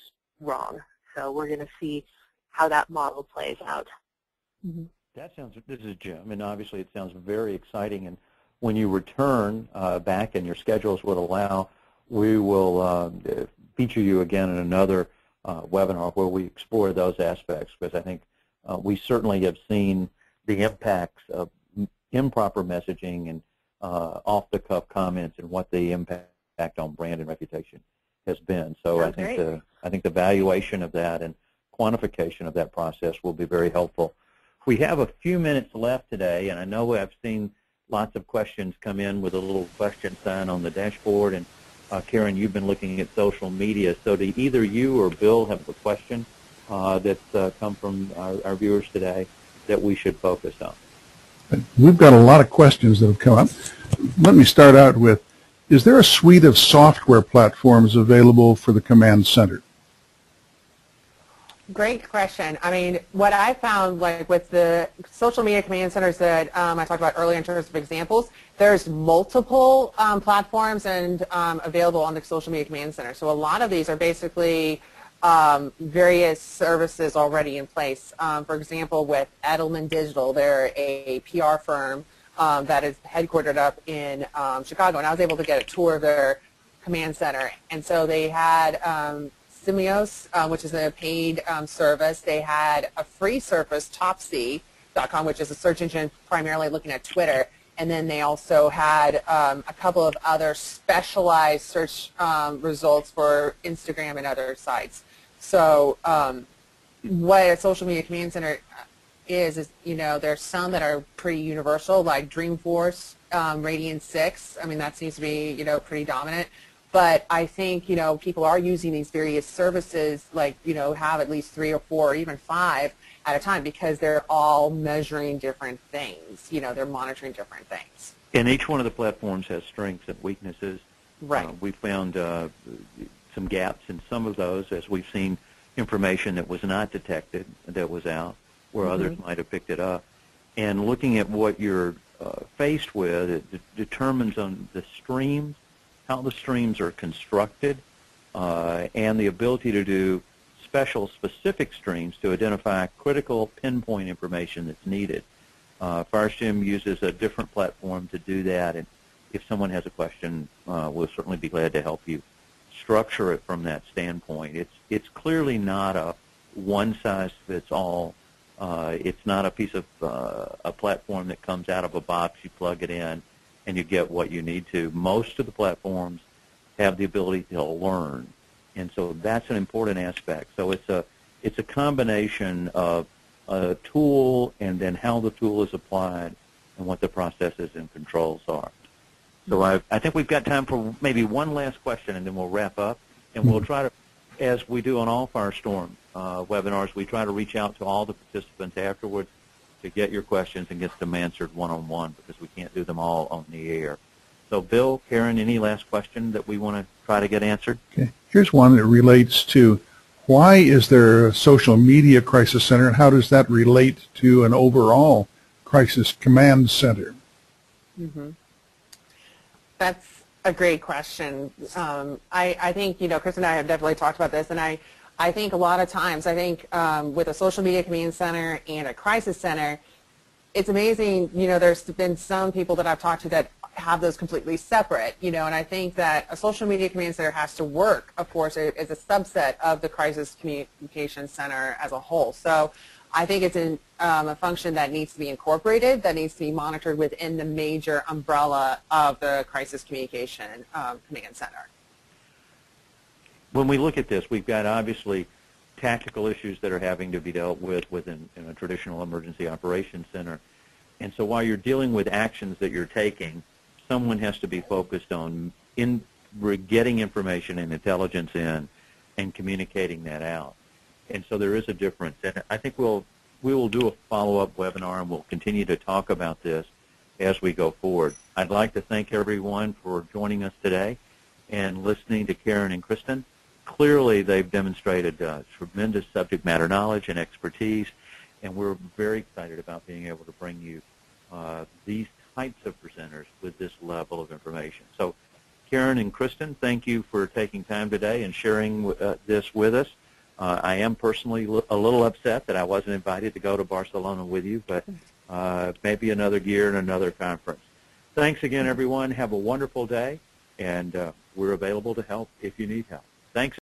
wrong. So we're going to see how that model plays out. Mm-hmm. This is Jim, and obviously it sounds very exciting. And when you return back and your schedules would allow, we will feature you again in another webinar where we explore those aspects, because I think we certainly have seen the impacts of improper messaging and off-the-cuff comments and what the impact on brand and reputation has been. So I think the valuation of that and quantification of that process will be very helpful. We have a few minutes left today, and I know I've seen lots of questions come in with a little question sign on the dashboard. And Karen, you've been looking at social media. So do either you or Bill have a question that's come from our viewers today that we should focus on? We've got a lot of questions that have come up. Let me start out with, is there a suite of software platforms available for the command center? Great question. I mean, what I found, like with the social media command centers that I talked about earlier in terms of examples, there's multiple platforms and available on the social media command center. So a lot of these are basically various services already in place. For example, with Edelman Digital, they're a PR firm that is headquartered up in Chicago, and I was able to get a tour of their command center. And so they had Simios, which is a paid service. They had a free service, Topsy.com, which is a search engine primarily looking at Twitter. And then they also had a couple of other specialized search results for Instagram and other sites. So what a social media command center is, you know, there's some that are pretty universal, like Dreamforce, Radiant 6. I mean, that seems to be, you know, pretty dominant. But I think, you know, people are using these various services, like, you know, have at least 3 or 4 or even 5 at a time, because they're all measuring different things. You know, they're monitoring different things. And each one of the platforms has strengths and weaknesses. Right. We found some gaps in some of those, as we've seen information that was not detected that was out, where others might have picked it up. And looking at what you're faced with, it determines on the streams, how the streams are constructed, and the ability to do specific streams to identify critical pinpoint information that's needed. Firestorm uses a different platform to do that, and if someone has a question, we'll certainly be glad to help you structure it from that standpoint. It's clearly not a one-size-fits-all. It's not a piece of a platform that comes out of a box, you plug it in, and you get what you need to. Most of the platforms have the ability to learn, and so that's an important aspect. So it's a combination of a tool and then how the tool is applied and what the processes and controls are. So I think we've got time for maybe one last question, and then we'll wrap up. And we'll try to, as we do on all Firestorm webinars, we try to reach out to all the participants afterwards to get your questions and get them answered one-on-one, because we can't do them all on the air. So Bill, Karen, any last question that we want to try to get answered? Okay. Here's one that relates to, why is there a social media crisis center, and how does that relate to an overall crisis command center? That's a great question. I think, you know, Chris and I have definitely talked about this, and I think a lot of times, I think with a social media command center and a crisis center, it's amazing, you know, there's been some people that I've talked to that have those completely separate, you know, and I think that a social media command center has to work, of course, as a subset of the crisis communication center as a whole. So I think it's a function that needs to be incorporated, that needs to be monitored within the major umbrella of the crisis communication command center. When we look at this, we've got obviously tactical issues that are having to be dealt with within in a traditional emergency operations center. And so while you're dealing with actions that you're taking, someone has to be focused on getting information and intelligence in and communicating that out. And so there is a difference. And I think we will do a follow-up webinar, and we'll continue to talk about this as we go forward. I'd like to thank everyone for joining us today and listening to Karen and Kristin. Clearly, they've demonstrated tremendous subject matter knowledge and expertise, and we're very excited about being able to bring you these types of presenters with this level of information. So, Karen and Kristin, thank you for taking time today and sharing this with us. I am personally a little upset that I wasn't invited to go to Barcelona with you, but maybe another year and another conference. Thanks again, everyone. Have a wonderful day, and we're available to help if you need help. Thanks.